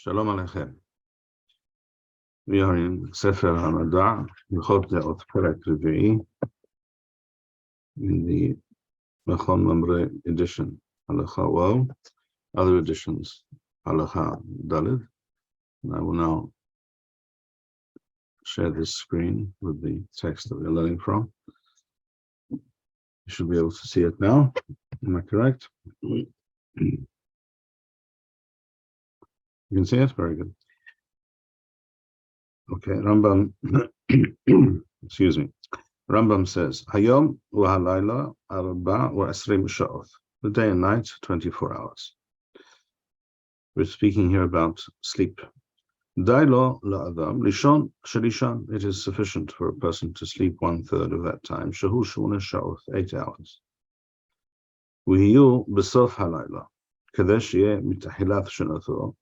Shalom Aleichem. We are in Sefer HaMadע, Hilchot Deot, Perek Revi'i, in the Machon Mamre edition, Halacha Waw, other editions, Halacha Daled. And I will now share this screen with the text that we're learning from. You should be able to see it now. Am I correct? You can see it? Very good. Okay, Rambam, excuse me. Rambam says, Hayom wa halayla arba wa esrim sha'oth. The day and night, 24 hours. We're speaking here about sleep. Dailo la'adam lishon shelishan. It is sufficient for a person to sleep 1/3 of that time. Shahu shmona sha'oth, 8 hours. Uhiyu besof halayla. Kadesh yeh mitahilat shenatho.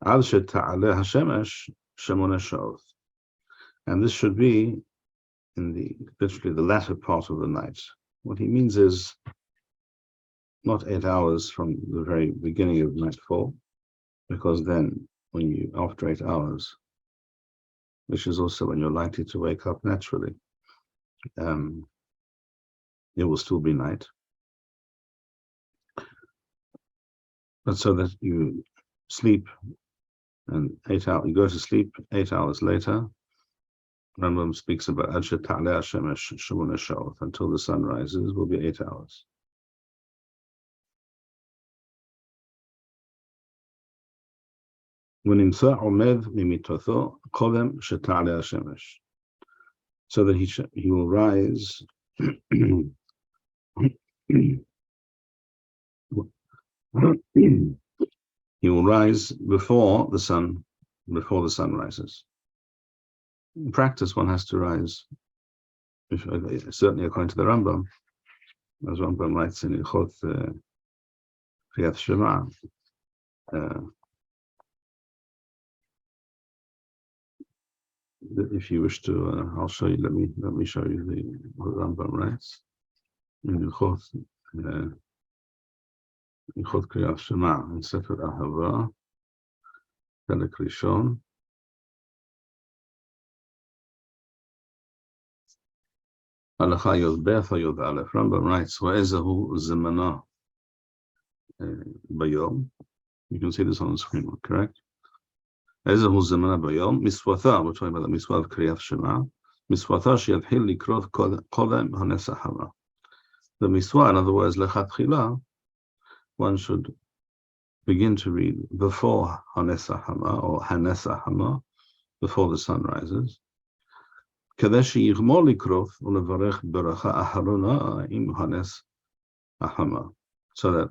Ad sheta'aleh hashemesh shemona sha'oth. And this should be in literally the latter part of the night. What he means is not 8 hours from the very beginning of nightfall, because then after 8 hours, which is also when you're likely to wake up naturally, it will still be night. But so that you sleep and 8 hours, you go to sleep 8 hours later. Rambam speaks about until the sun rises will be 8 hours. So that he will rise he will rise before the sun rises. In practice, one has to rise, certainly according to the Rambam, as Rambam writes in Hilchot Shema. If you wish to, I'll show you. Let me show you what Rambam writes in Hilchot Kriyat Shema in Sefer Ahava, Perek Rishon. Halacha Yod Beth Yod Aleph. Rambam writes, "Wa'ezahu zemana bayom." You can see this on the screen, correct? Ezahu zemana bayom miswatha. We're talking about the miswah of Kriyat Shema. Miswatha sheyatchil likrot kodem hanesa hama. The miswah, in other words, lechatchila, one should begin to read before hanesa hama or hanesa hama, before the sun rises. So that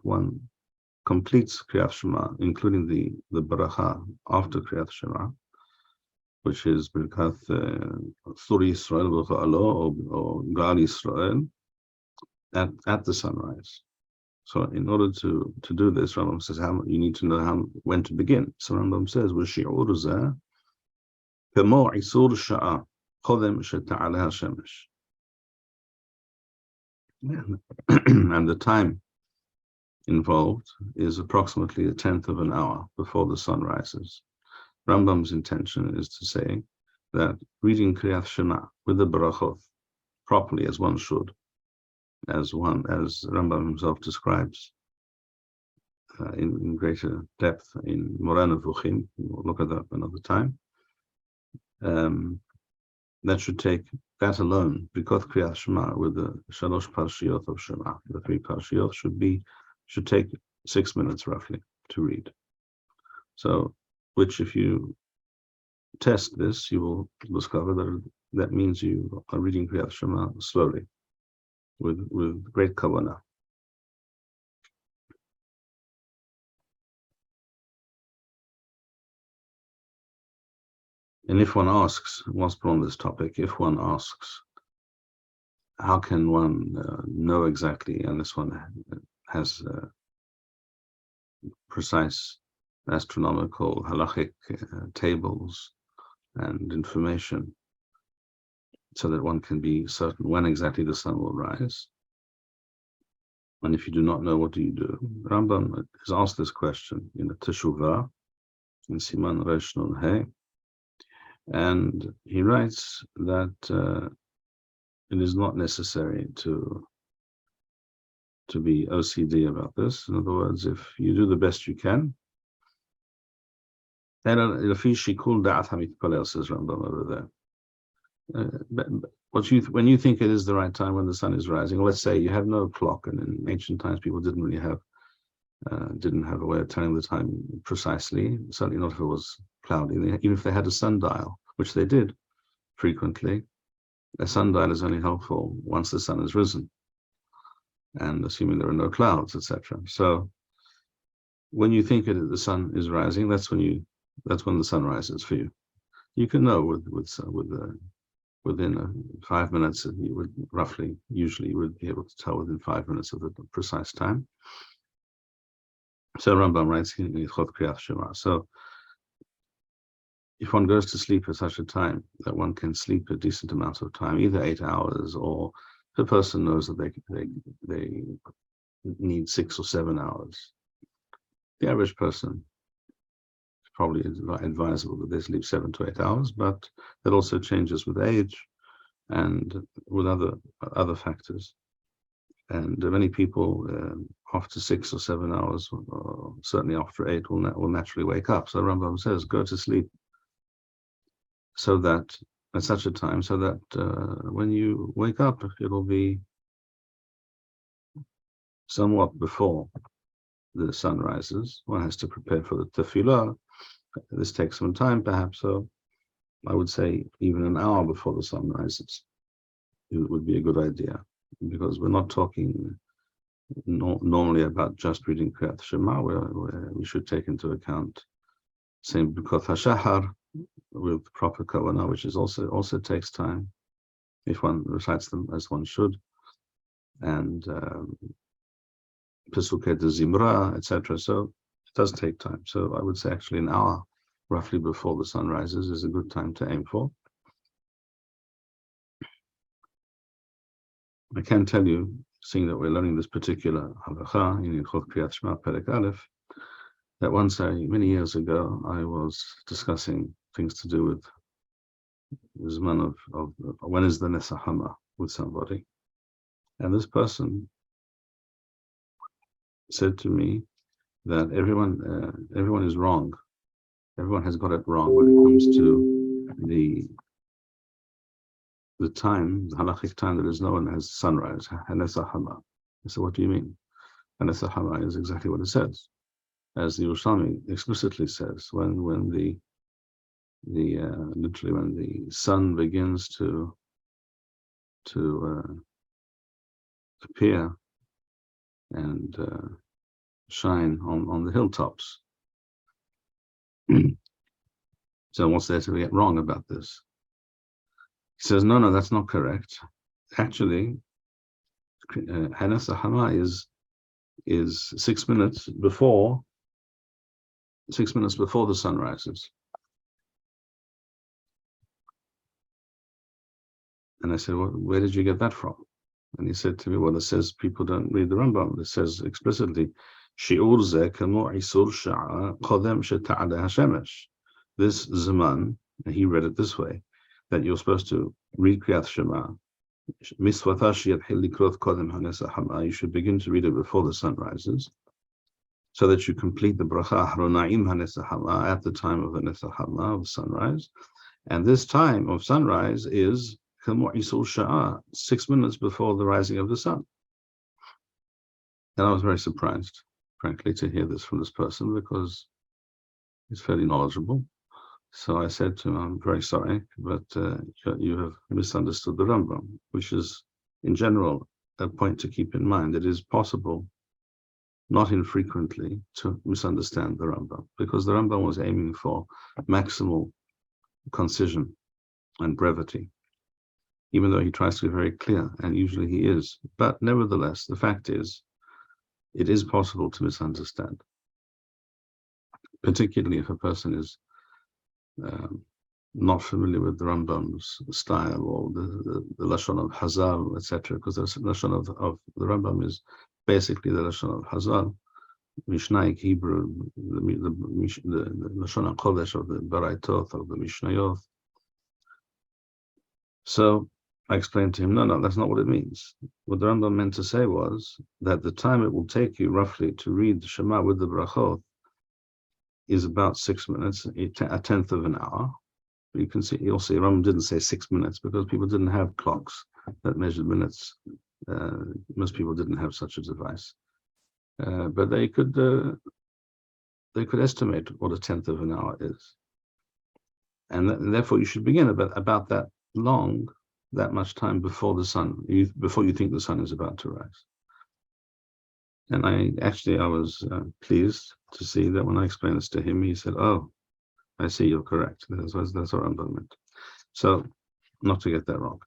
one completes Kriyat Shema, including the baracha after Kriyat Shema, which is Birkat Thuri Yisrael or Gal Yisrael at the sunrise. So in order to do this, Rambam says you need to know when to begin. So Rambam says, وَالشِّعُورُ ذَا كَمَوْ عِصُورُ الشَّعَى and the time involved is approximately 1/10 of an hour before the sun rises. Rambam's intention is to say that reading Kriyat Shema with the barachot properly, as one should, as Rambam himself describes in greater depth in Moreh Nevuchim. We'll look at that another time. That should take, that alone, because Kriyat Shema with the Shalosh Parshiyot of Shema, the 3 Parshiyot should take 6 minutes roughly to read. So, which if you test this, you will discover that means you are reading Kriyat Shema slowly, with great kavanah. And if one asks, once we're on this topic, if one asks, how can one know exactly, unless one has precise astronomical halachic tables and information, so that one can be certain when exactly the sun will rise? And if you do not know, what do you do? Rambam has asked this question in the Teshuvah, in Siman Resh Nun He, and he writes that it is not necessary to be OCD about this. In other words, if you do the best you can, says Rambam over there. When you think it is the right time when the sun is rising, let's say you have no clock, and in ancient times people didn't really have a way of telling the time precisely. Certainly not if it was cloudy. Even if they had a sundial, which they did frequently, a sundial is only helpful once the sun has risen, and assuming there are no clouds, etc. So when you think the sun is rising, that's when the sun rises for you. You can know within 5 minutes, you would usually you would be able to tell within 5 minutes of the precise time. So Rambam writes in Hilchot Kriyat Shema. So if one goes to sleep at such a time that one can sleep a decent amount of time, either 8 hours, or if a person knows that they need 6 or 7 hours, the average person probably is advisable that they sleep 7 to 8 hours, but that also changes with age and with other factors. And many people after 6 or 7 hours, or certainly after 8, will naturally wake up. So Rambam says, go to sleep so that at such a time, so that when you wake up, it'll be somewhat before the sun rises. One has to prepare for the tefillah. This takes some time, perhaps. So I would say even an hour before the sun rises, it would be a good idea, because we're not talking normally about just reading Kriyat Shema, where we should take into account same B'kot HaShahar with proper kavanah, which is also takes time if one recites them as one should, and Pesukei de Zimra, etc. So it does take time. So I would say actually an hour roughly before the sun rises is a good time to aim for. I can tell you, seeing that we're learning this particular halacha in Hilchot Kriyat Shema Perek Aleph, that once many years ago, I was discussing things to do with the zman of when is the nesahama with somebody, and this person said to me that everyone is wrong. Everyone has got it wrong when it comes to the time, the halachic time that is known as sunrise, hanesahama. I said, what do you mean? Hanesahama is exactly what it says, as the Yerushalmi explicitly says, when literally when the sun begins to appear and shine on the hilltops. So what's there to get wrong about this? He says, no, that's not correct. Actually, Hanesahama is 6 minutes before the sun rises. And I said, well, where did you get that from? And he said to me, well, it says people don't read the Rambam. It says explicitly, Shi'ur ze kamo isur sha'a kodem sheta'ale hashemesh. This zaman, and he read it this way, that you're supposed to read Kriyat Shema. You should begin to read it before the sun rises, so that you complete the bracha Ahronaim hanesahama at the time of the nesahama, of sunrise. And this time of sunrise is 6 minutes before the rising of the sun. And I was very surprised, frankly, to hear this from this person, because he's fairly knowledgeable. So I said to him, I'm very sorry, but you have misunderstood the Rambam, which is, in general, a point to keep in mind. It is possible, not infrequently, to misunderstand the Rambam, because the Rambam was aiming for maximal concision and brevity, even though he tries to be very clear, and usually he is. But nevertheless, the fact is, it is possible to misunderstand, particularly if a person is not familiar with the Rambam's style, or the Lashon of Hazal, etc., because the Lashon of the Rambam is basically the Lashon of Hazal, Mishnaic Hebrew, the Machon Kodesh of the Baraitot, of the Mishnayot. So I explained to him, no, that's not what it means. What the Rambam meant to say was that the time it will take you roughly to read the Shema with the brachot is about 6 minutes, a tenth of an hour. You can see, you'll see, Rambam didn't say 6 minutes because people didn't have clocks that measured minutes. Most people didn't have such a device, but they could estimate what a tenth of an hour is, and therefore you should begin about that long, that much time before before you think the sun is about to rise. And I was pleased to see that when I explained this to him, he said, "Oh, I see, you're correct. That's what Rambam meant." So, not to get that wrong.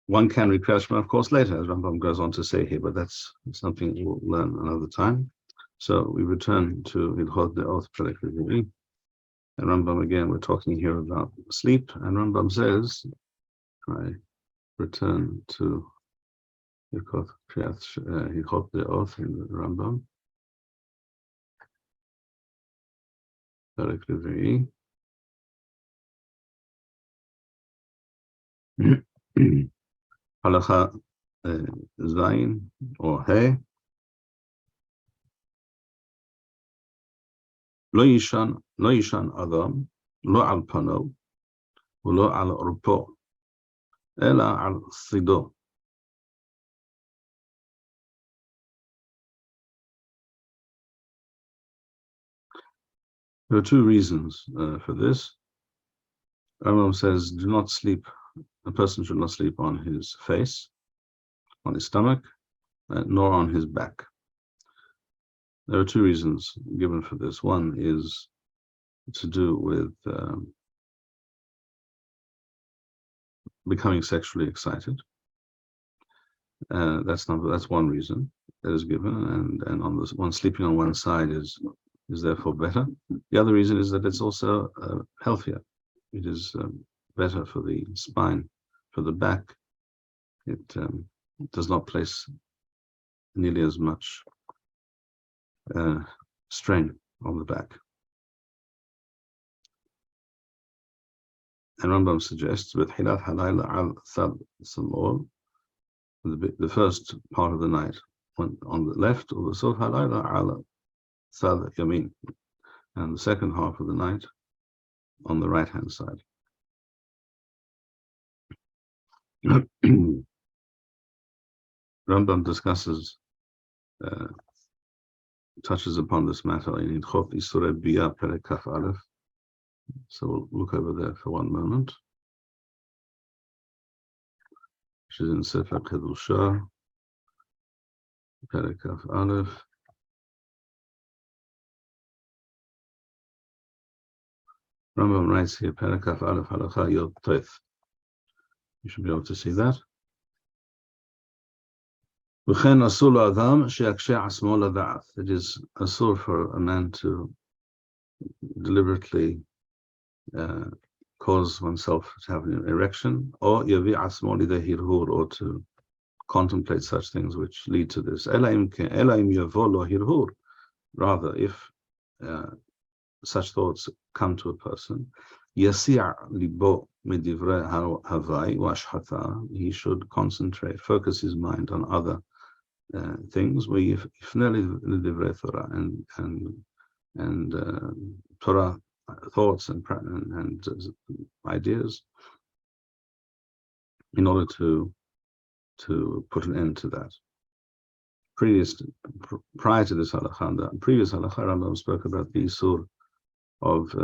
One can read Kriyat Shema, of course, later, as Rambam goes on to say here, but that's something we'll learn another time. So we return to Hilchot Deot, Perek Revi'i. And Rambam, again, we're talking here about sleep, and Rambam says, I return to Hilchot Deot in the Rambam, Perek Revi'i. Halacha Zayin or He. Lo yishan adam lo al pano v'lo al orpo ela al sido. There are two reasons for this. Rambam says, do not sleep. A person should not sleep on his face, on his stomach, nor on his back. There are two reasons given for this. One is to do with becoming sexually excited. That's one reason that is given, and on this one, sleeping on one side is therefore better. The other reason is that it's also healthier. It is better for the spine, for the back. It does not place nearly as much strain on the back. And Rambam suggests with Hilat Halayla al Thad Samol, the first part of the night on the left, or the Sof Halayla al Thad Yamin, and the second half of the night on the right hand side. Rambam discusses, touches upon this matter in Hilchot Isurei Bia Perek Kaf Aleph. So we'll look over there for one moment. Which is in Sefer Kedusha, Perek Kaf Aleph. Rambam writes here, Perek Kaf Aleph Halacha Yod Teth. You should be able to see that. It is asur for a man to deliberately cause oneself to have an erection, or to contemplate such things which lead to this. Rather, if such thoughts come to a person, he should concentrate, focus his mind on other things, and Torah thoughts and ideas, in order to put an end to that. Prior to this halakha, the previous halakha, Rambam spoke about the isur of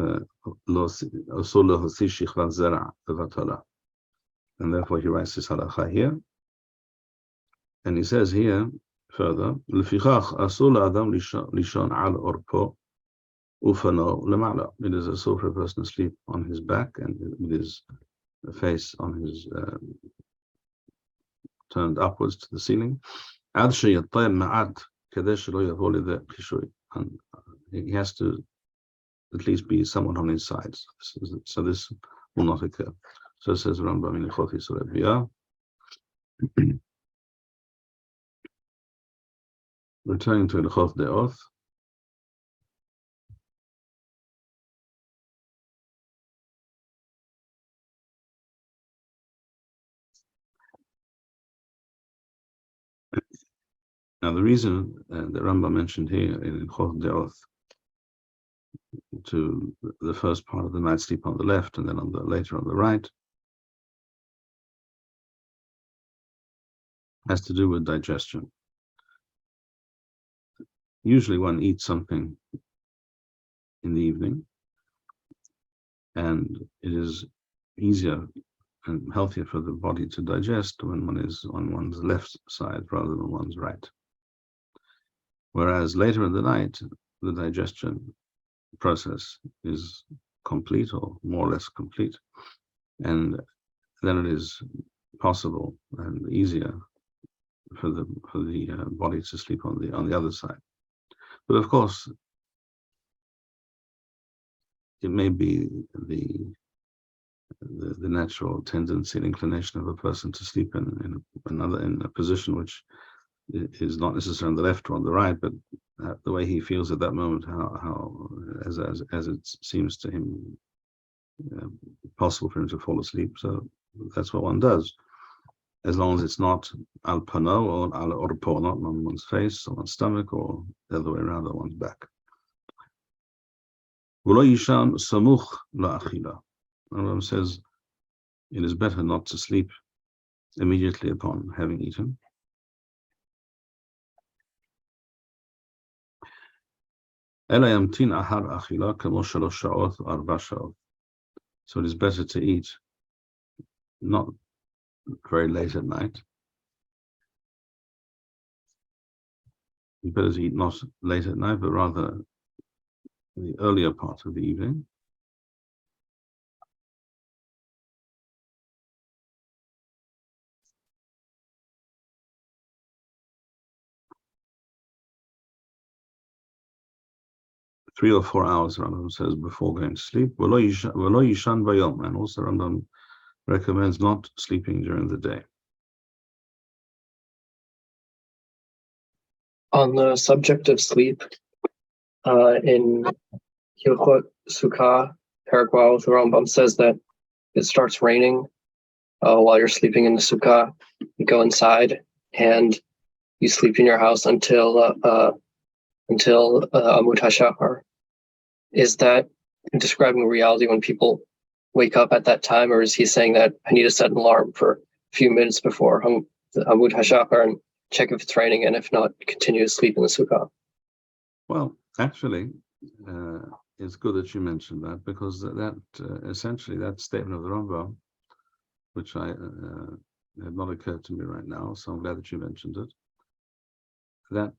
and therefore he writes this halakha here, and he says here further, it is asur for a person to sleep on his back and with his face on his turned upwards to the ceiling. And he has to at least be someone on his sides, so this will not occur. So it says Rambam in Hilchot Isurei Bia. Returning to Hilchot Deot. Now, the reason that Rambam mentioned here in Hilchot Deot to the first part of the night sleep on the left and then later on the right has to do with digestion. Usually one eats something in the evening, and it is easier and healthier for the body to digest when one is on one's left side rather than one's right. Whereas later in the night, the digestion process is complete or more or less complete, and then it is possible and easier for the body to sleep on the other side. But of course, it may be the natural tendency and inclination of a person to sleep in a position which is not necessarily on the left or on the right, but the way he feels at that moment, how as it seems to him possible for him to fall asleep. So that's what one does, as long as it's not al pano or al orpo, not on one's face or one's stomach or the other way around on one's back. Rambam says it is better not to sleep immediately upon having eaten. So it is better to eat not very late at night. You better to eat not late at night, but rather the earlier part of the evening. Three or 4 hours, Rambam says, before going to sleep. And also Rambam recommends not sleeping during the day. On the subject of sleep, in Hilchot Sukkah, Paraguay, the Rambam says that it starts raining while you're sleeping in the sukkah. You go inside and you sleep in your house until Amud HaShachar. Is that describing reality when people wake up at that time, or is he saying that I need to set an alarm for a few minutes before Amud HaShachar and check if it's raining, and if not, continue to sleep in the sukkah? Well, actually, it's good that you mentioned that, because that essentially that statement of the Rambam, which had not occurred to me right now, so I'm glad that you mentioned it, that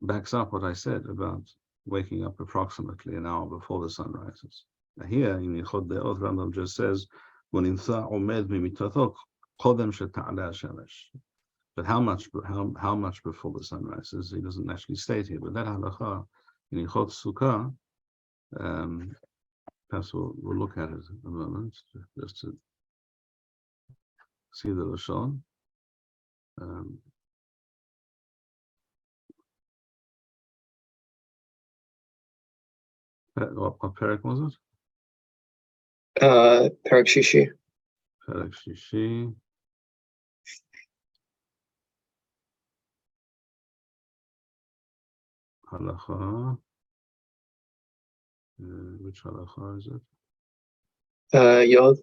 backs up what I said about waking up approximately an hour before the sun rises. Now here in Hilchot Deot, Rambam just says, but how much before the sun rises? He doesn't actually state here. But that halacha in Hilchot Sukkah, perhaps we'll look at it a moment, just to see the lashon. What perek was it? Perek Shishi. Perek Shishi. Halacha. Which halacha is it? Yod.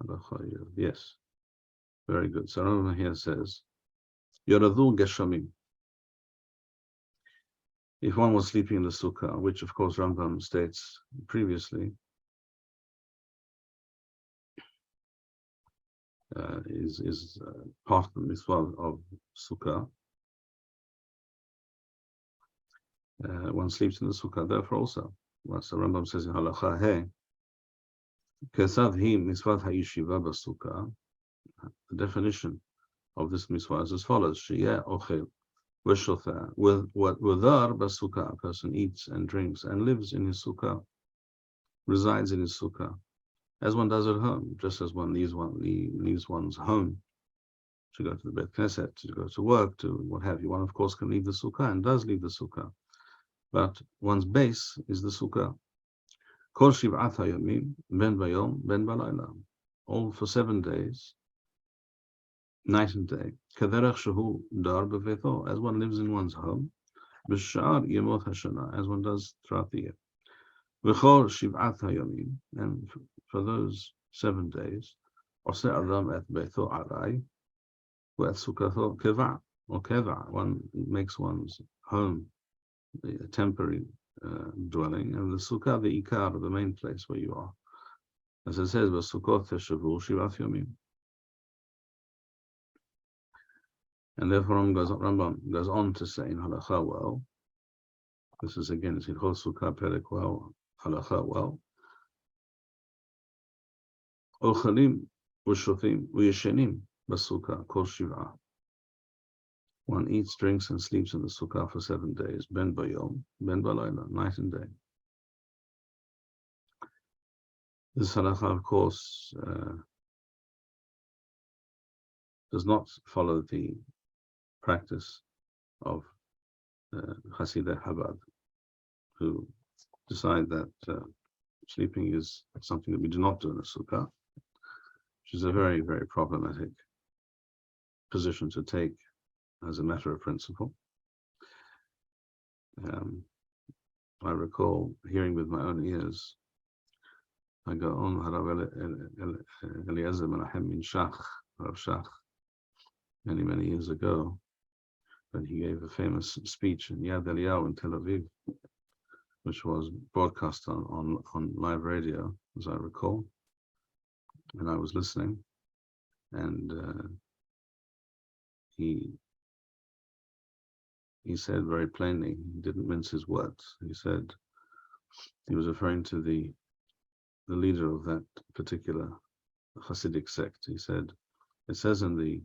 Halacha Yod. Yes. Very good. So Rambam here says, Yoradu Geshamim. If one was sleeping in the sukkah, which of course Rambam states previously, is part of the mitzvah of sukkah. One sleeps in the sukkah, therefore also. So Rambam says in halacha hey, kesav hi mitzvah hayishiva b'sukkah. The definition of this mitzvah is as follows: sheyeh ochel v'shotha, whether b'sukkah, a person eats and drinks and lives in his sukkah, resides in his sukkah, as one does at home, just as one leaves one's home to go to the Beit Knesset, to go to work, to what have you. One, of course, can leave the sukkah and does leave the sukkah. But one's base is the sukkah. Kol shiv'at hayomim, ben bayom, ben balayla. All for 7 days, night and day. Kederech shehu dar beveto, as one lives in one's home. B'sha'ar yemot hashana, as one does throughout the year. V'chol shiv'at hayomim, and for those 7 days, oseh adam et beito arai, v'et sukkato keva, or keva, one makes one's home a temporary dwelling, and the sukkah, the ikar, the main place where you are. As it says, v'sukkot teshavu shivat yomim. And therefore Rambam goes on to say in Halacha, well, this is again, it's Hilchot Sukkah Perek well, Halacha, well, Ochalim v'shotim v'yeshenim b'sukkah kol shiv'ah. One eats, drinks, and sleeps in the sukkah for 7 days, ben bayom, ben balayla, night and day. This halacha, of course, does not follow the practice of Hasidei Chabad, who decide that sleeping is something that we do not do in a sukkah, which is a very, very problematic position to take as a matter of principle. I recall hearing with my own ears, I go on Harav Eliezer Menachem min Shach, Rav Shach, many, many years ago, when he gave a famous speech in Yad Eliyahu in Tel Aviv, which was broadcast on live radio, as I recall, and I was listening, and he said very plainly, he didn't mince his words, he said, he was referring to the leader of that particular Hasidic sect. He said, it says in the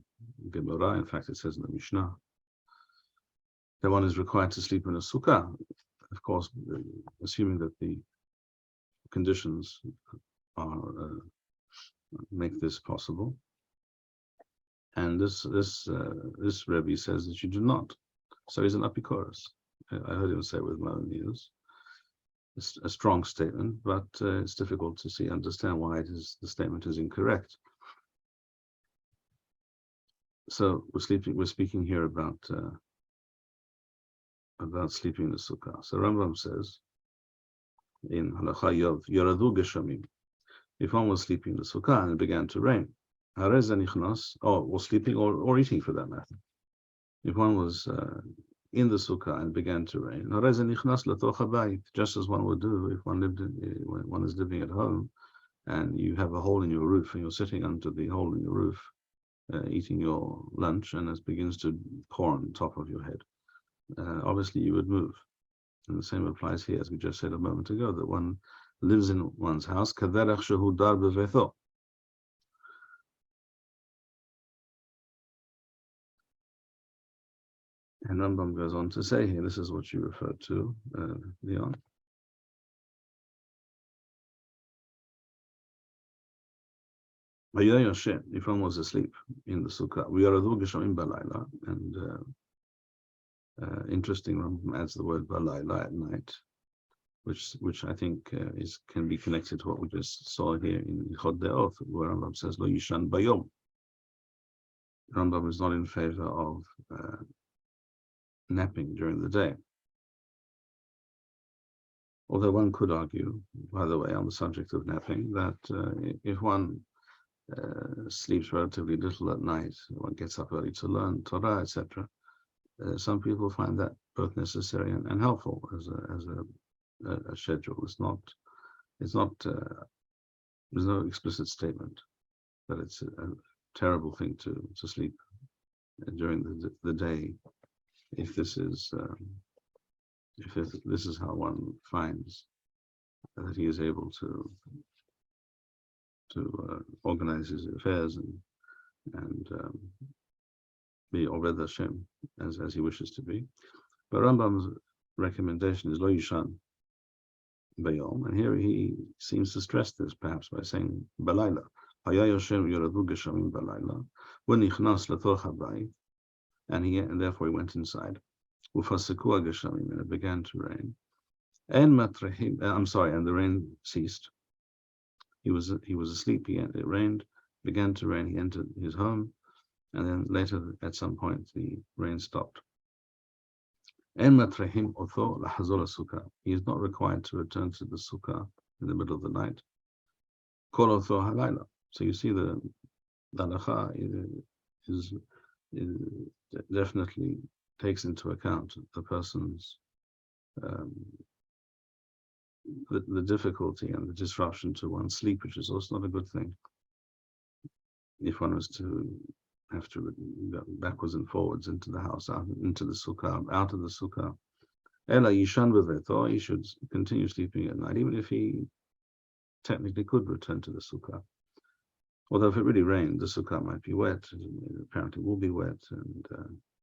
Gemara, in fact it says in the Mishneh, that one is required to sleep in a sukkah, of course, assuming that the conditions are make this possible. And this Rebbe says that you do not. So he's an apikoros. I heard him say it with my own ears. It's a strong statement, but it's difficult to understand why the statement is incorrect. So we're speaking here about sleeping in the sukkah. So Rambam says in Halacha Yov, Yoradu Geshamim, if one was sleeping in the sukkah and it began to rain, or sleeping or eating for that matter. If one was in the sukkah and began to rain, just as one would do if one is living at home and you have a hole in your roof and you're sitting under the hole in your roof eating your lunch, and it begins to pour on top of your head. Obviously you would move. And the same applies here, as we just said a moment ago, that one lives in one's house. Kaderech shehu dar beveto. And Rambam goes on to say here, this is what you referred to, Leon. If one was asleep in the sukkah, we are geshamim balayla, and interesting, Rambam adds the word balayla, at night, which I think can be connected to what we just saw here in Hilchot Deot, where Rambam says lo yishan bayom. Rambam is not in favor of napping during the day. Although one could argue, by the way, on the subject of napping, that if one sleeps relatively little at night, one gets up early to learn Torah, etc., some people find that both necessary and helpful as a schedule. There's no explicit statement that it's a terrible thing to sleep during the day, if this is how one finds that he is able to organize his affairs and be Oved Hashem as he wishes to be. But Rambam's recommendation is lo yishan bayom, and here he seems to stress this perhaps by saying balayla. Haya yoshem yoradu geshamim balayla. and therefore he went inside. And it began to rain. And the rain ceased. He was asleep. It rained, began to rain. He entered his home, and then later, at some point, the rain stopped. He is not required to return to the sukkah in the middle of the night. So you see the halakha is definitely takes into account the person's the difficulty and the disruption to one's sleep, which is also not a good thing. If one was to have to go backwards and forwards into the house, into the sukkah, out of the sukkah, he should continue sleeping at night, even if he technically could return to the sukkah. Although if it really rained, the sukkah might be wet. It apparently will be wet, and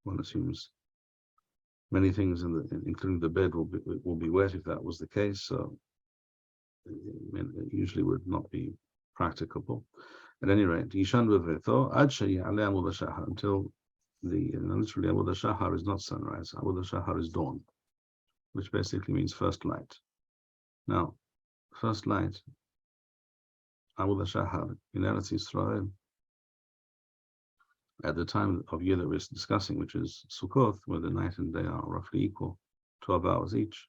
one assumes many things, including the bed, will be wet if that was the case. So it usually would not be practicable. At any rate, Yishan B'Veto until literally Amud HaShahar is not sunrise. Amud HaShahar is dawn, which basically means first light. Now, first light, Amud HaShahar in Eretz Yisrael, at the time of year that we're discussing, which is Sukkot, where the night and day are roughly equal, 12 hours each,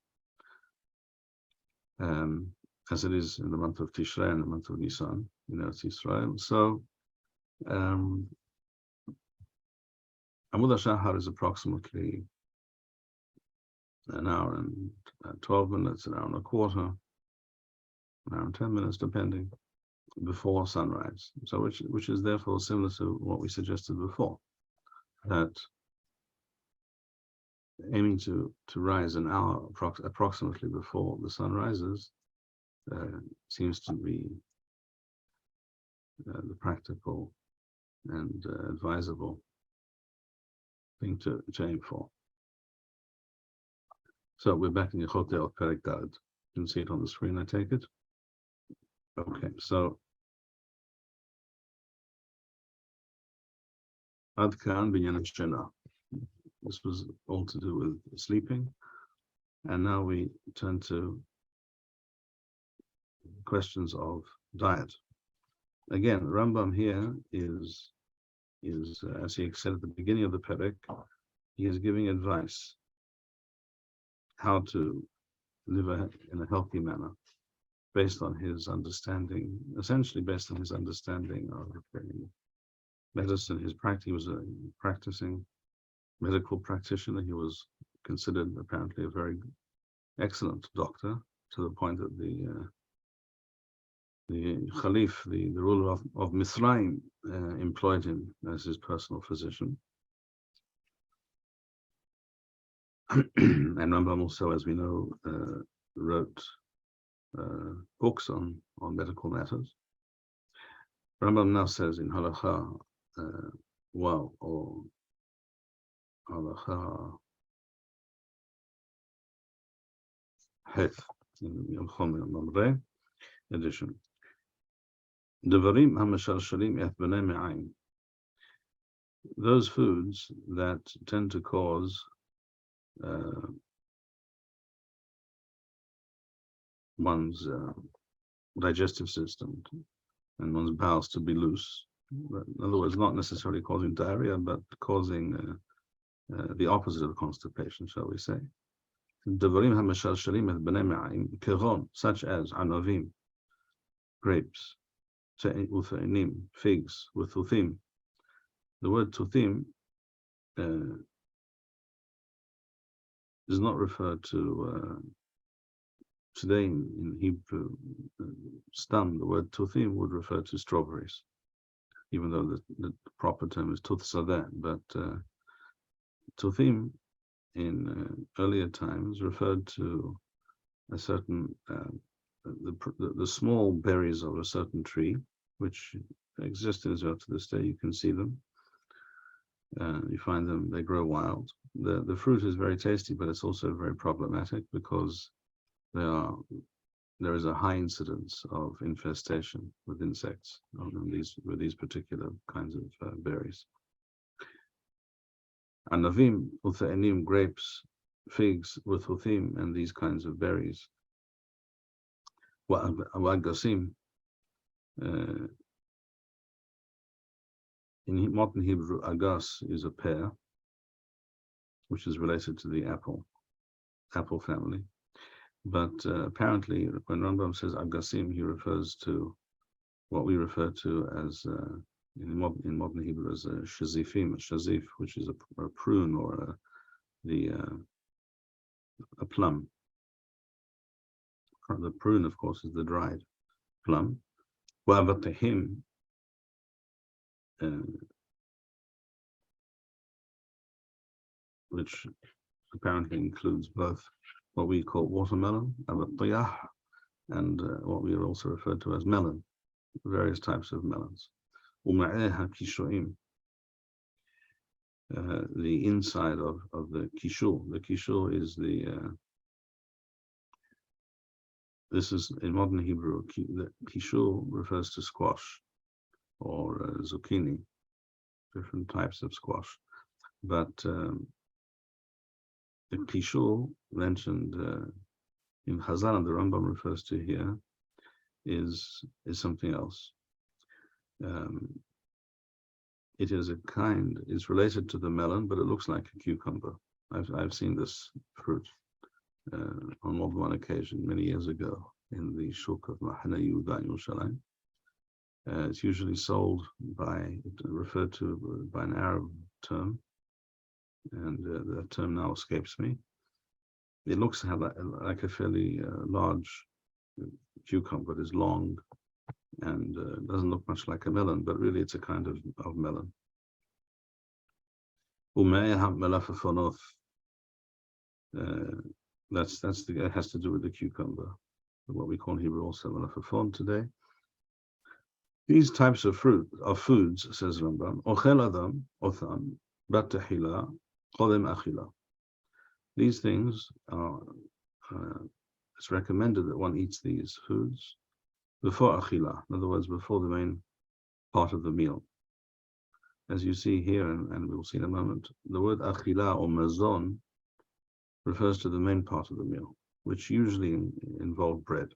as it is in the month of Tishrei and the month of Nisan in Eretz Yisrael. So, Amud HaShahar is approximately an hour and 12 minutes, an hour and a quarter, an hour and 10 minutes, depending, before sunrise. So, which is therefore similar to what we suggested before, that aiming to rise an hour approximately before the sun rises seems to be the practical and advisable thing to aim for. So we're back in Hilchot Deot Perek Daled. You can see it on the screen, I take it. Okay, so Ad Kan Binyan Shena. This was all to do with sleeping, and now we turn to questions of diet. Again, Rambam here is as he said at the beginning of the Perek, he is giving advice how to live in a healthy manner, based on his understanding, essentially based on his understanding of medicine. He was a practicing medical practitioner. He was considered apparently a very excellent doctor, to the point that the Khalif, the ruler of Misraim, employed him as his personal physician. And Rambam also, as we know, wrote books on medical matters. Rambam now says in Halakha, or Halakha Heth, in Yom Mamre edition. Devarim HaMeshalshalim Et B'nei Me'ayin. Those foods that tend to cause one's digestive system and one's bowels to be loose. In other words, not necessarily causing diarrhea, but causing the opposite of constipation, shall we say. Devarim HaMeshalshalim Et B'nei Me'ayin, Keron, such as Anavim, grapes, figs, with tuthim. The word tuthim does not refer to today in Hebrew. Stam, the word tuthim would refer to strawberries, even though the proper term is tuthsadeh. But tuthim in earlier times referred to a certain the small berries of a certain tree, which exist in Israel to this day. You can see them. You find them, they grow wild. The fruit is very tasty, but it's also very problematic because they are there is a high incidence of infestation with insects with these particular kinds of berries. Anavim, utha'anim, grapes, figs, uthuthim, and these kinds of berries. Wa'agasim, in modern Hebrew, agas is a pear, which is related to the apple family. But apparently, when Rambam says agasim, he refers to what we refer to as in modern Hebrew as a shazifim, a shazif, which is a prune or a plum. The prune, of course, is the dried plum. Wa'avatahim, which apparently includes both what we call watermelon, avatayah, and what we also refer to as melon, various types of melons. Uma'eha kishoim, the inside of the kishul. The kishul is this is in modern Hebrew, the kishul refers to squash or zucchini, different types of squash. But the kishul mentioned in Chazal, the Rambam refers to here, is something else. It is it's related to the melon, but it looks like a cucumber. I've seen this fruit on more than one occasion many years ago in the shuk of Mahana Yehuda in Yerushalayim. It's usually referred to by an Arab term, and the term now escapes me. It looks like a fairly large cucumber. It is long and doesn't look much like a melon, but really it's a kind of melon. That has to do with the cucumber, what we call in Hebrew also malafafon today. These types of foods, says Rambam, ochel adam otham batahila chodem achila. These things are, it's recommended that one eats these foods before achila, in other words, before the main part of the meal. As you see here, and we'll see in a moment, the word achila or mazon refers to the main part of the meal, which usually involve bread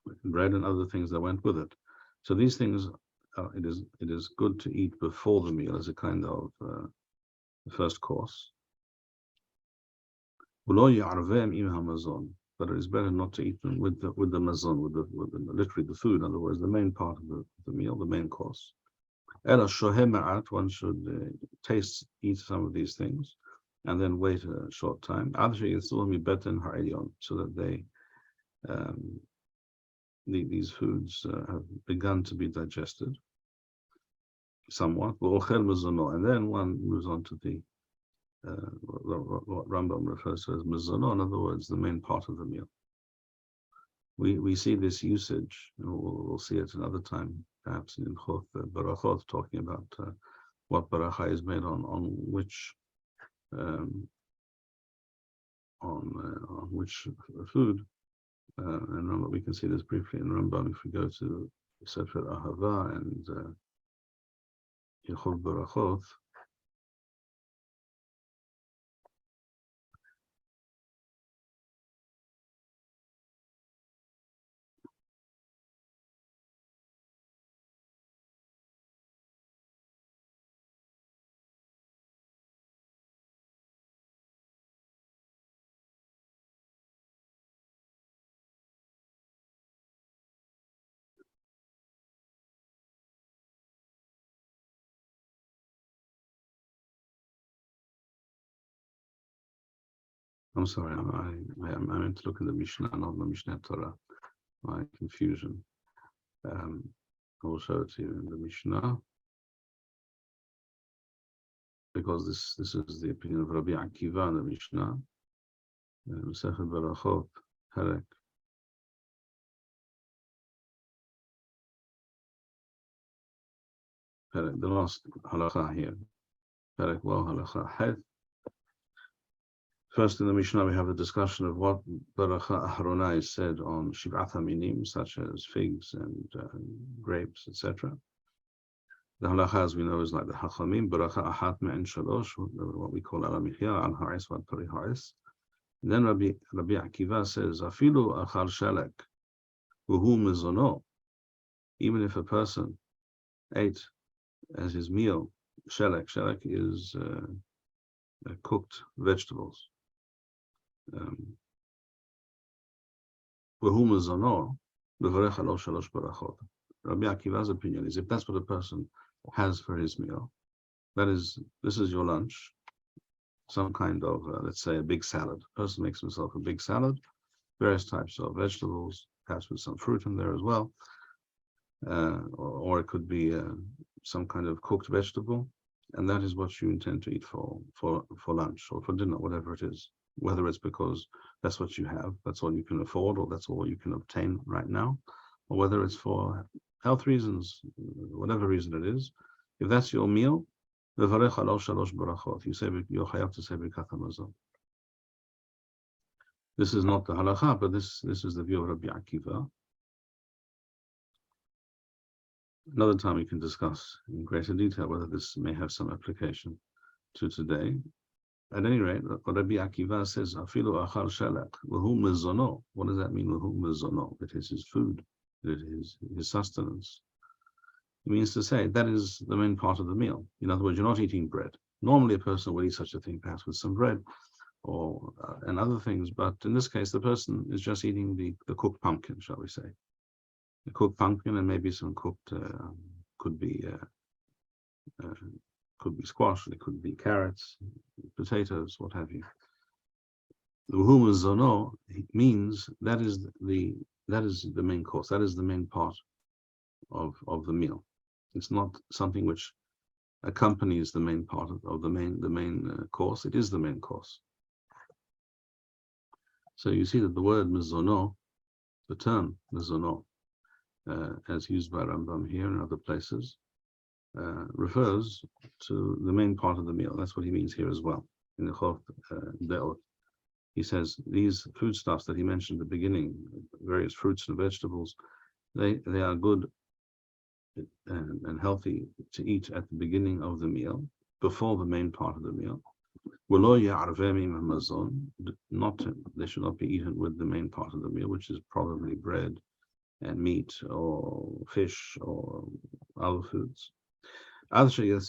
and other things that went with it. So these things, it is good to eat before the meal as a kind of first course. But it is better not to eat them with the mazon, with literally the food. In other words, the main part of the meal, the main course. One should eat some of these things, and then wait a short time. So that these foods have begun to be digested somewhat. And then one moves on to what Rambam refers to as mazono, in other words, the main part of the meal. We see this usage, and we'll see it another time, perhaps in Hilchot Barachot, talking about what baracha is made on which food. And Rambam, we can see this briefly in Rambam if we go to Sefer Ahava and Hilchot Barachot. I'm sorry, I meant to look at the Mishneh, not the Mishneh Torah. My confusion. I will show it to you in the Mishneh, because this is the opinion of Rabbi Akiva in the Mishneh. Masechet Barachot, Perek. The last halacha here. Perek Wav halacha Het. First in the Mishneh we have a discussion of what Baracha Aharona is said on Shiv'at HaMinim, such as figs and grapes, etc. The halacha, as we know, is like the Hachamim, Baracha Ahat Me'en Shalosh, what we call Ala Michya, Al Ha'is, Vad Pari Ha'is. Then Rabbi Akiva says, Afilu Achar Shalek, Uhu Mizono, even if a person ate as his meal, Shalek is cooked vegetables. Rabbi Akiva's opinion is if that's what a person has for his meal, this is your lunch, some kind of, let's say, a big salad. A person makes himself a big salad, various types of vegetables, perhaps with some fruit in there as well, or it could be some kind of cooked vegetable, and that is what you intend to eat for lunch or for dinner, whatever it is. Whether it's because that's what you have, that's all you can afford, or that's all you can obtain right now, or whether it's for health reasons, whatever reason it is, if that's your meal, you say you're chayav to say Birkat Hamazon. This is not the halacha, but this is the view of Rabbi Akiva. Another time we can discuss in greater detail whether this may have some application to today. At any rate, Rabbi Akiva says, Afilu achar shalak, v'hu mezono. What does that mean, v'hu mezono? It is his food, it is his sustenance. It means to say that is the main part of the meal. In other words, you're not eating bread. Normally a person will eat such a thing, perhaps with some bread or and other things, but in this case, the person is just eating the cooked pumpkin, shall we say. The cooked pumpkin and maybe some cooked, could be squash, it could be carrots, potatoes, what have you. The V'hu zono means that is the main course, that is the main part of the meal. It's not something which accompanies the main part of the main course. It is the main course. So you see that the word mizono, the term mizono, as used by Rambam here and other places, refers to the main part of the meal. That's what he means here as well. In the Hilchot Deot, he says these foodstuffs that he mentioned at the beginning, various fruits and vegetables, they are good and healthy to eat at the beginning of the meal, before the main part of the meal. They should not be eaten with the main part of the meal, which is probably bread and meat or fish or other foods. So you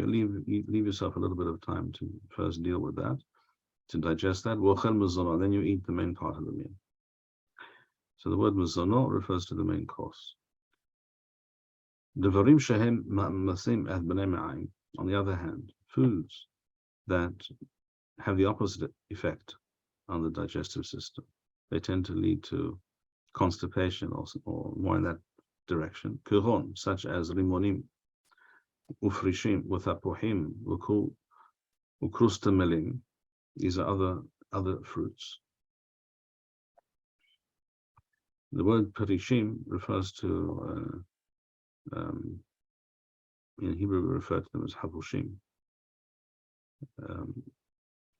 leave yourself a little bit of time to first deal with that, to digest that. Then you eat the main part of the meal. So the word mazono refers to the main course. On the other hand, foods that have the opposite effect on the digestive system, they tend to lead to constipation or more in that direction. Kuron, such as rimonim, ufrishim, utapuhim, ukrustamelim. These are other fruits. The word perishim refers to in Hebrew we refer to them as havushim. I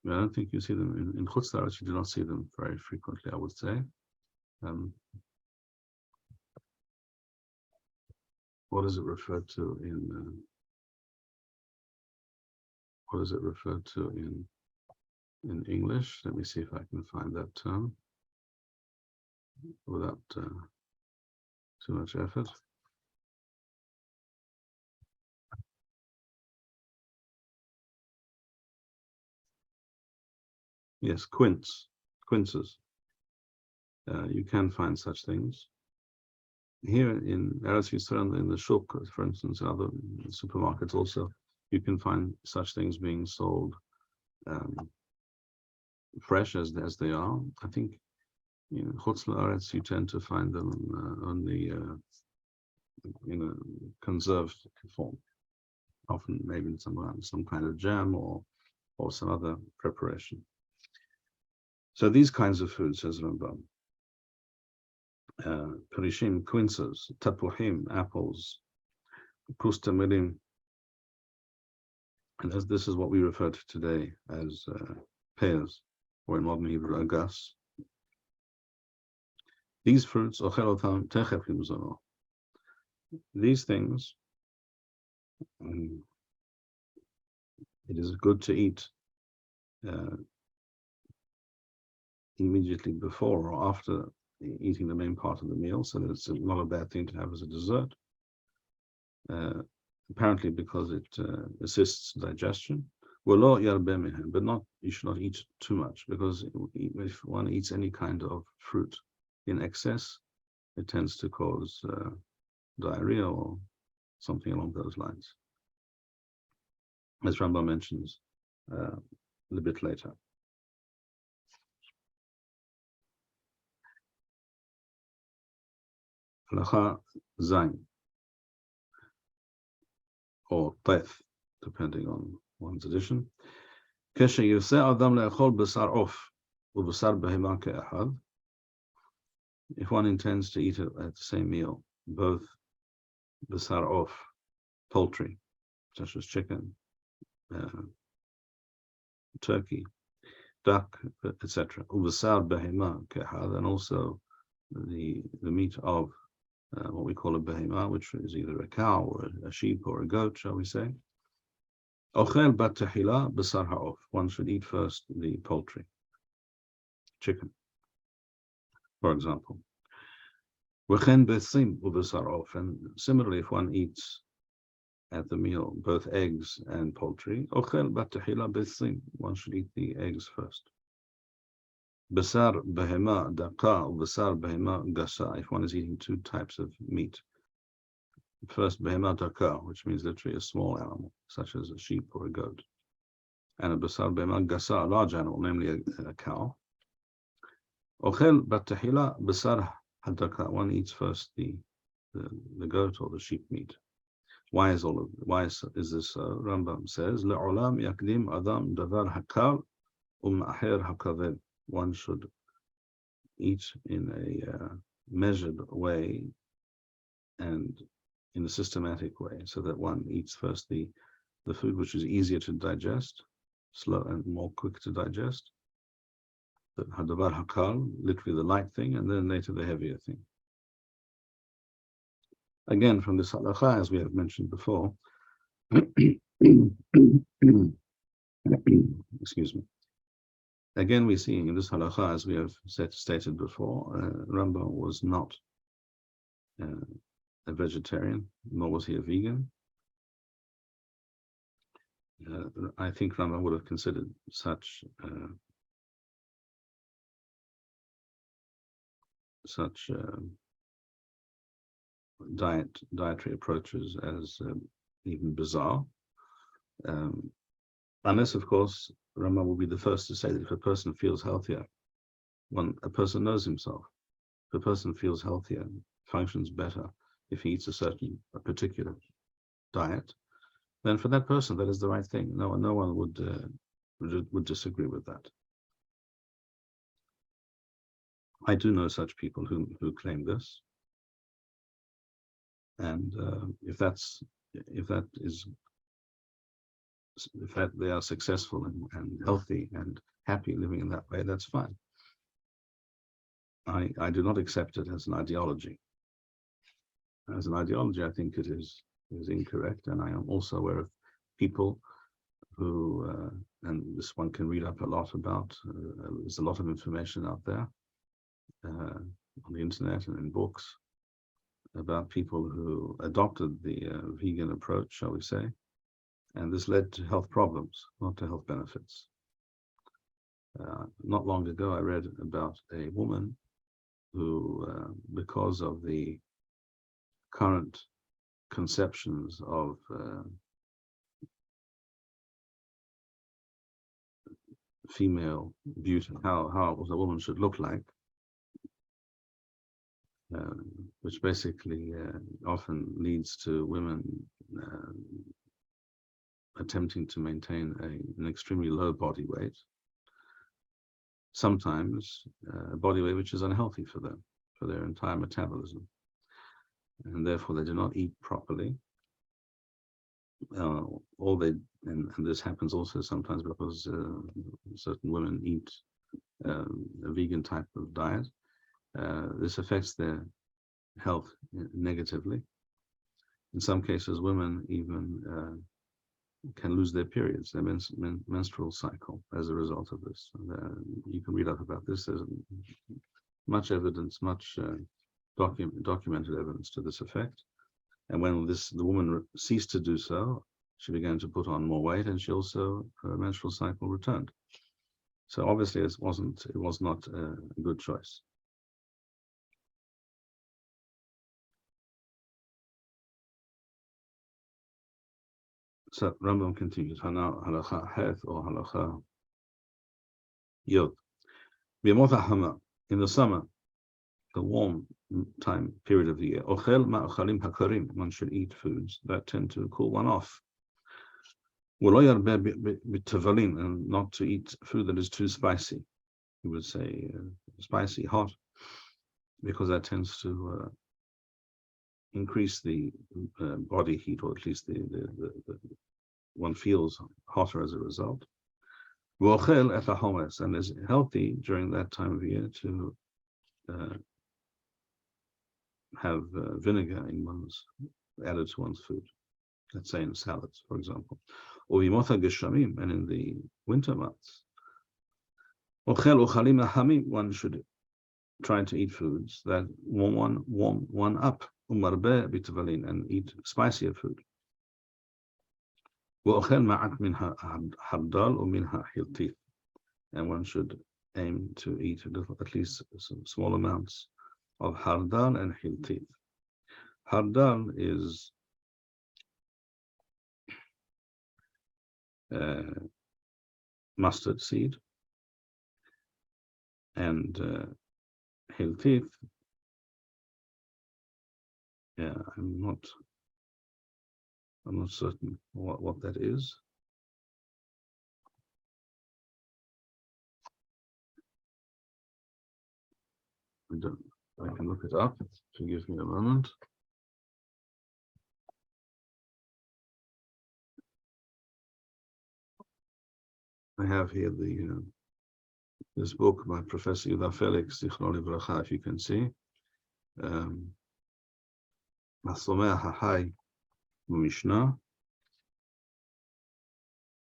don't think you see them in Chutz La'aretz. You do not see them very frequently, I would say. What is it referred to in? What is it referred to in English? Let me see if I can find that term without too much effort. Yes, quinces. You can find such things. Here in Eretz Yisrael, in the shuk, for instance, and other supermarkets also, you can find such things being sold fresh as they are. I think in Chutz La'aretz you tend to find them only in a conserved form, often maybe in some kind of jam or some other preparation. So these kinds of foods, says Rambam, perishim, quinces, tapuhim, apples, krustamirim, And this is what we refer to today as pears, or in modern Hebrew, agas. These fruits, these things, it is good to eat immediately before or after eating the main part of the meal, so that it's not a bad thing to have as a dessert. Apparently because it assists digestion. But you should not eat too much, because if one eats any kind of fruit in excess, it tends to cause diarrhea or something along those lines, as Rambam mentions a little bit later. Halacha Zayin, or Tef, depending on one's edition. If one intends to eat at the same meal both basar of, poultry, such as chicken, turkey, duck, etc., and also the meat of what we call a behema, which is either a cow or a sheep or a goat, shall we say. One should eat first the poultry, chicken, for example. And similarly, if one eats at the meal both eggs and poultry, one should eat the eggs first. Basar behema daka, basar behema gasa, if one is eating two types of meat. First, behema daka, which means literally a small animal, such as a sheep or a goat. And a basar behema gasa, a large animal, namely a cow. Ochel batahila basar hadaka, one eats first the goat or the sheep meat. Why is this so? Rambam says, Le'olam yakdim adam davar hakal aher hakaved. One should eat in a measured way and in a systematic way, so that one eats first the food which is easier to digest, slow and more quick to digest, the hadavar hakal, literally the light thing, and then later the heavier thing. Again, from this halakha, as we have mentioned before, excuse me. Again, we see in this halakha, as we have stated before, Rambam was not a vegetarian, nor was he a vegan. I think Rambam would have considered such dietary approaches as even bizarre, unless, of course, Rambam will be the first to say that if a person feels healthier, a person knows himself. If a person feels healthier, functions better, if he eats a particular diet, then for that person that is the right thing. No one would disagree with that. I do know such people who claim this, and if they are successful and healthy and happy living in that way, that's fine. I do not accept it as an ideology. As an ideology, I think it is incorrect, and I am also aware of people who, and this one can read up a lot about, there's a lot of information out there on the internet and in books about people who adopted the vegan approach, shall we say, and this led to health problems, not to health benefits. Not long ago, I read about a woman who, because of the current conceptions of female beauty, how a woman should look like, which basically often leads to women attempting to maintain an extremely low body weight, sometimes a body weight which is unhealthy for them, for their entire metabolism, and therefore they do not eat properly. all they and this happens also sometimes because certain women eat a vegan type of diet. This affects their health negatively. In some cases, women even can lose their periods, their menstrual cycle, as a result of this. You can read up about this. There's much evidence, much documented evidence to this effect. And when the woman ceased to do so, she began to put on more weight, and her menstrual cycle returned. So obviously, it was not a good choice. So Rambam continues, halacha het or halacha yod. In the summer, the warm time period of the year, ochel ma'achalim hakarim, one should eat foods that tend to cool one off. And not to eat food that is too spicy. You would say spicy, hot, because that tends to increase the body heat, or at least the one feels hotter as a result. And is healthy during that time of year to have vinegar added to one's food. Let's say in salads, for example. And in the winter months, one should try to eat foods that warm one up, and eat spicier food. And one should aim to eat at least some small amounts of hardal and hiltit. Hardal is mustard seed, and hiltit, I'm not certain what that is. I can look it up if you give me a moment. I have here this book by Professor Yuda Felix, Zichrono Livracha, if you can see. Masomeh Hahai Mishneh.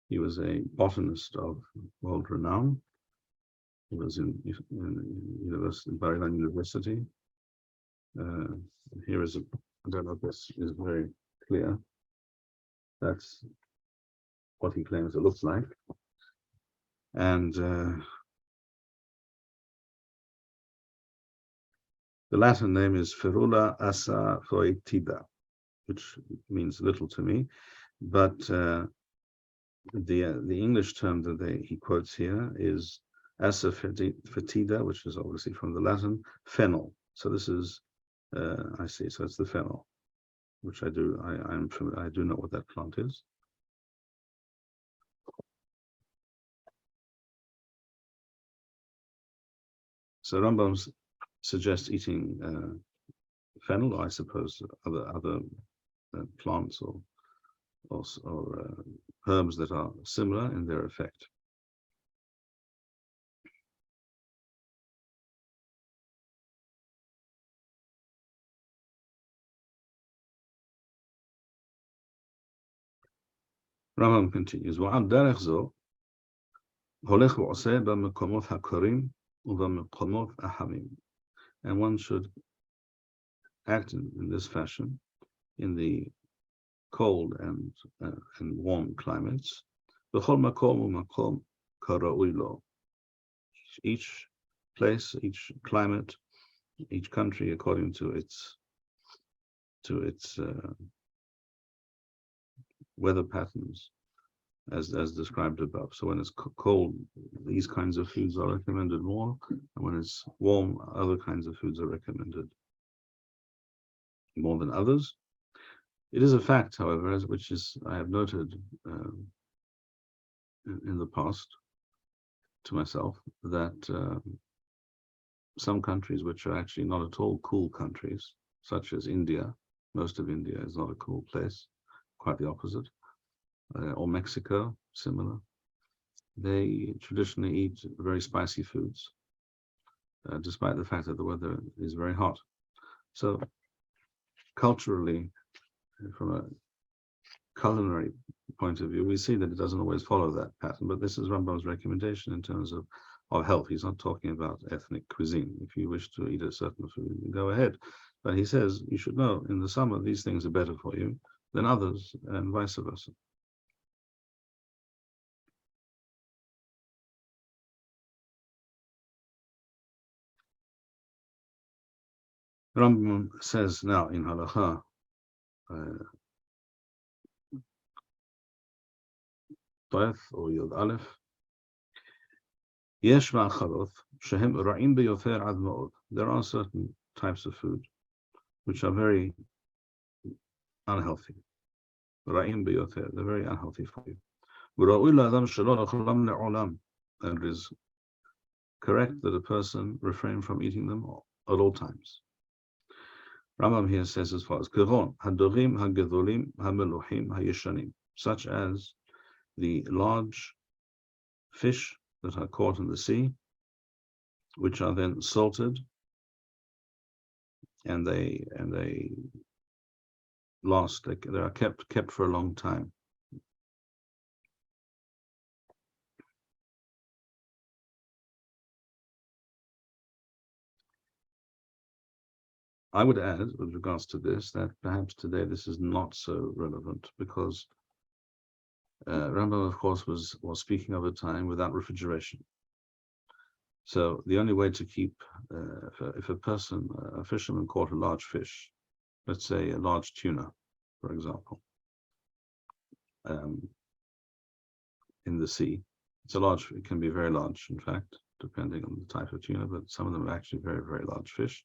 He was a botanist of world renown. He was in Bar-Ilan University. Here is I don't know if this is very clear. That's what he claims it looks like. And the Latin name is Ferula asa foetida, which means little to me, but the English term that he quotes here is asa fetida, which is obviously from the Latin fennel. So this is I see. So it's the fennel, which I do know what that plant is. So Rambam suggests eating fennel, or I suppose other plants or herbs that are similar in their effect. Rambam continues, "V'al derech zo holech v'oseh b'mekomot hakorim u'b'mekomot ahamim," and one should act in this fashion in the cold and warm climates. B'chol makom u'makom kara'ui lo. Each place, each climate, each country according to its weather patterns, as described above. So when it's cold, these kinds of foods are recommended more, and when it's warm, other kinds of foods are recommended more than others. It is a fact, however, which I have noted in the past to myself, that some countries which are actually not at all cool countries, such as India, most of India is not a cool place, quite the opposite. or Mexico, similar. They traditionally eat very spicy foods, despite the fact that the weather is very hot. So culturally, from a culinary point of view, we see that it doesn't always follow that pattern, but this is Rambam's recommendation in terms of health. He's not talking about ethnic cuisine. If you wish to eat a certain food, go ahead. But he says you should know in the summer these things are better for you than others, and vice versa. Rambam says now in Halacha, Toef or Yod Aleph, Yesh ma'achalot shehem ra'im beyoter ad ma'od. There are certain types of food which are very unhealthy. Ra'im beyoter, they're very unhealthy for you. And it is correct that a person refrain from eating them at all times. Rambam here says as follows: Kiron hadorim hagedolim hameluchim hayeshanim, such as the large fish that are caught in the sea, which are then salted, and they last. They are kept for a long time. I would add, with regards to this, that perhaps today this is not so relevant because Rambam, of course, was speaking of a time without refrigeration. So the only way to keep, if a fisherman caught a large fish, let's say a large tuna, for example, in the sea, it can be very large, in fact, depending on the type of tuna, but some of them are actually very, very large fish.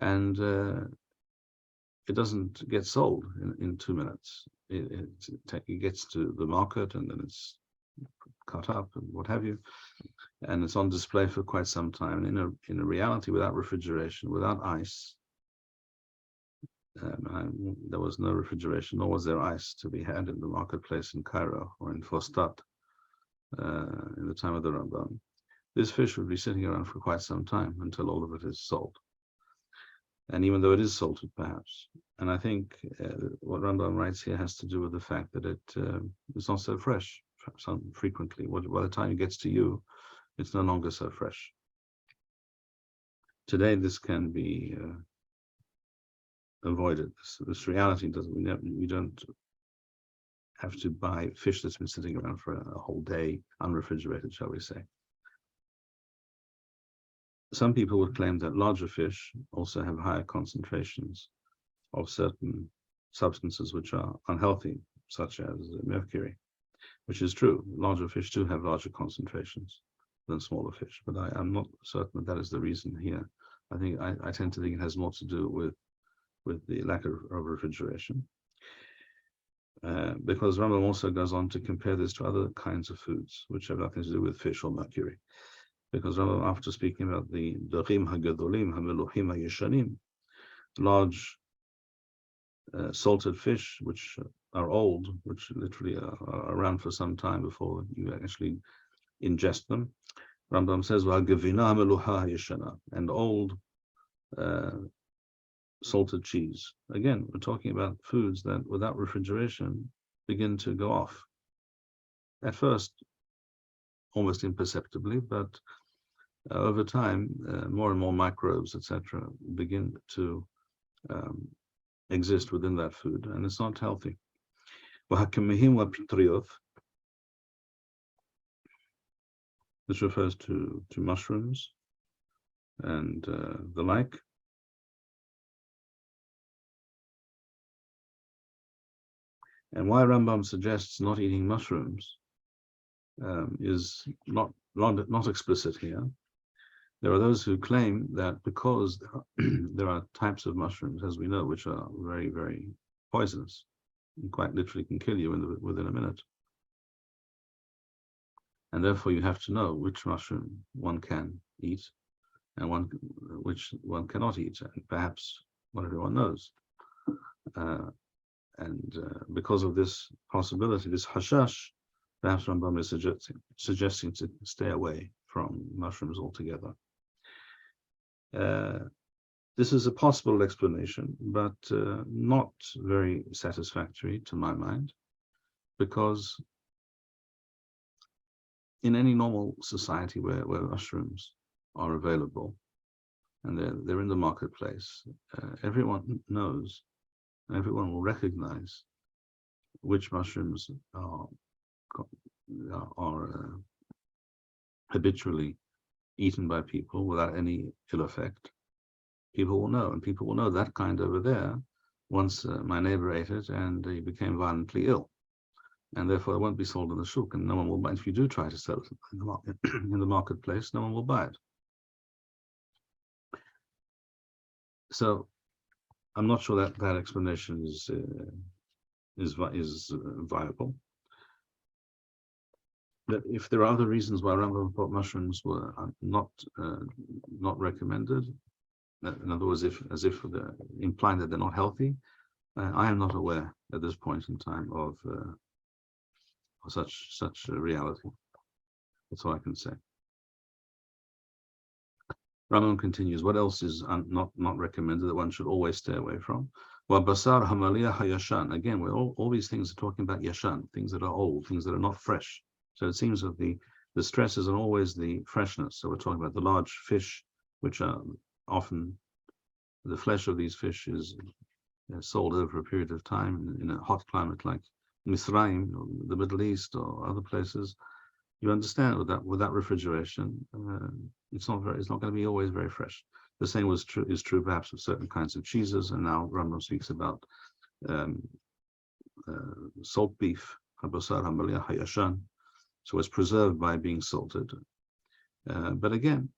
And it doesn't get sold in 2 minutes. It gets to the market and then it's cut up and what have you, and it's on display for quite some time. And in a reality, without refrigeration, without ice, there was no refrigeration, nor was there ice to be had in the marketplace in Cairo or in Fostat in the time of the Rambam. This fish would be sitting around for quite some time until all of it is sold. And even though it is salted, perhaps. And I think what Rambam writes here has to do with the fact that it's not so fresh. Frequently, by the time it gets to you, it's no longer so fresh. Today, this can be avoided. This reality doesn't. We don't have to buy fish that's been sitting around for a whole day, unrefrigerated, shall we say. Some people would claim that larger fish also have higher concentrations of certain substances which are unhealthy, such as mercury, which is true. Larger fish do have larger concentrations than smaller fish, but I'm not certain that is the reason here. I think I tend to think it has more to do with the lack of refrigeration, because Rambam also goes on to compare this to other kinds of foods which have nothing to do with fish or mercury. Because Rambam, after speaking about the dorim hagedolim hameluchim hayeshanim, large salted fish which are old, which literally are around for some time before you actually ingest them, Rambam says v'hagevina hamelucha hayeshana, and old salted cheese. Again, we're talking about foods that without refrigeration begin to go off. At first, almost imperceptibly, but over time, more and more microbes, etc., begin to exist within that food, and it's not healthy. This refers to mushrooms and the like. And why Rambam suggests not eating mushrooms is not explicit here. There are those who claim that because there are types of mushrooms, as we know, which are very, very poisonous and quite literally can kill you within a minute. And therefore you have to know which mushroom one can eat and which one cannot eat, and perhaps what everyone knows. because of this possibility, this hashash, perhaps Rambam is suggesting to stay away from mushrooms altogether. This is a possible explanation, but not very satisfactory to my mind, because in any normal society where mushrooms are available and they're in the marketplace, everyone knows, everyone will recognize which mushrooms are habitually eaten by people without any ill effect. People will know, and people will know that kind over there. Once my neighbor ate it and he became violently ill, and therefore it won't be sold in the shuk, and no one will buy it. If you do try to sell it in the market, in the marketplace, no one will buy it. So I'm not sure that that explanation is viable. But if there are other reasons why Rambam thought mushrooms were not recommended, in other words, as if they're implying that they're not healthy, I am not aware at this point in time of such a reality. That's all I can say. Rambam continues. What else is not recommended that one should always stay away from? Well, basar hamaliyah hayashan. Again, all these things are talking about yashan, things that are old, things that are not fresh. So it seems that the stress isn't always the freshness. So we're talking about the large fish, which are often, the flesh of these fish is sold over a period of time in a hot climate like Misraim, or the Middle East, or other places. You understand without refrigeration, it's not going to be always very fresh. The same is true perhaps of certain kinds of cheeses, and now Rambam speaks about salt beef, habasar hamaliyah hayashan. So it's preserved by being salted. But again,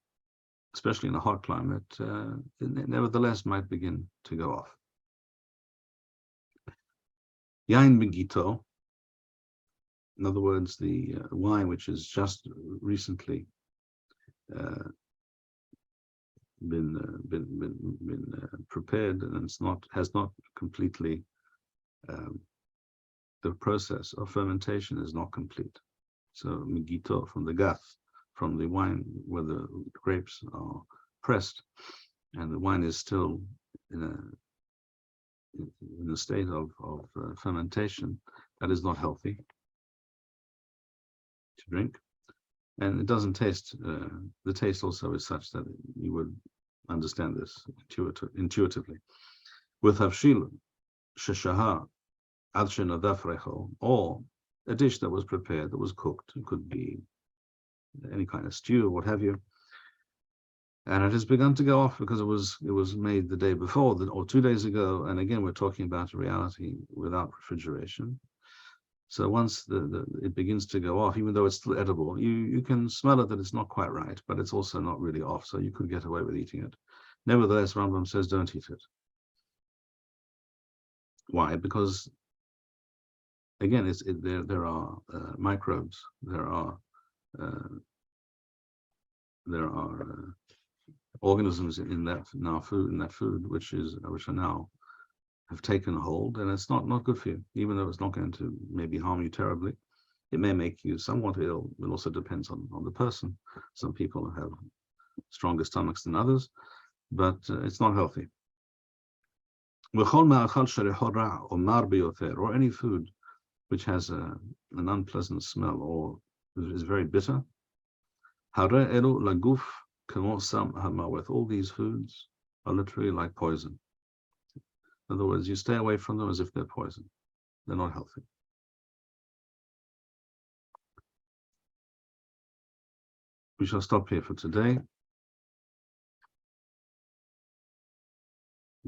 especially in a hot climate, it nevertheless might begin to go off. Yain begito, in other words, the wine which has just recently been prepared and has not completely, the process of fermentation is not complete. So megito, from the gath, from the wine where the grapes are pressed, and the wine is still in a state of fermentation, that is not healthy to drink, and it doesn't taste. The taste also is such that you would understand this intuitively. With havshil sheshaha ad shenadaf recho, or a dish that was prepared, that was cooked, it could be any kind of stew or what have you, and it has begun to go off because it was made the day before or 2 days ago, and again we're talking about a reality without refrigeration. So once it begins to go off, even though it's still edible, you can smell it that it's not quite right, but it's also not really off, so you could get away with eating it. Nevertheless, Rambam says don't eat it. Why? Because again, there are microbes, there are organisms in that food which are now have taken hold, and it's not good for you, even though it's not going to maybe harm you terribly. It may make you somewhat ill. It also depends on the person. Some people have stronger stomachs than others, but it's not healthy. Or any food which has an unpleasant smell or is very bitter. All these foods are literally like poison. In other words, you stay away from them as if they're poison. They're not healthy. We shall stop here for today.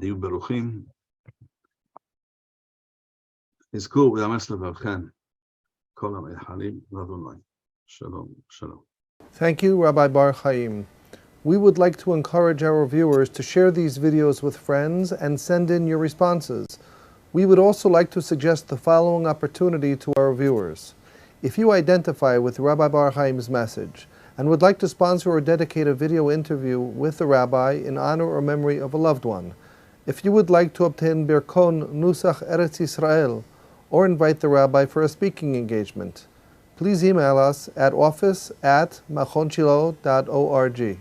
Diu beruchim. Izku v'yames levavchem. Kol ha'mechalim l'Adonai. Shalom, shalom. Thank you, Rabbi Bar-Hayim. We would like to encourage our viewers to share these videos with friends and send in your responses. We would also like to suggest the following opportunity to our viewers. If you identify with Rabbi Bar-Hayim's message and would like to sponsor or dedicate a video interview with the rabbi in honor or memory of a loved one, If you would like to obtain Birkon Nusach Eretz Yisrael or invite the rabbi for a speaking engagement, please email us at office@machonshilo.org.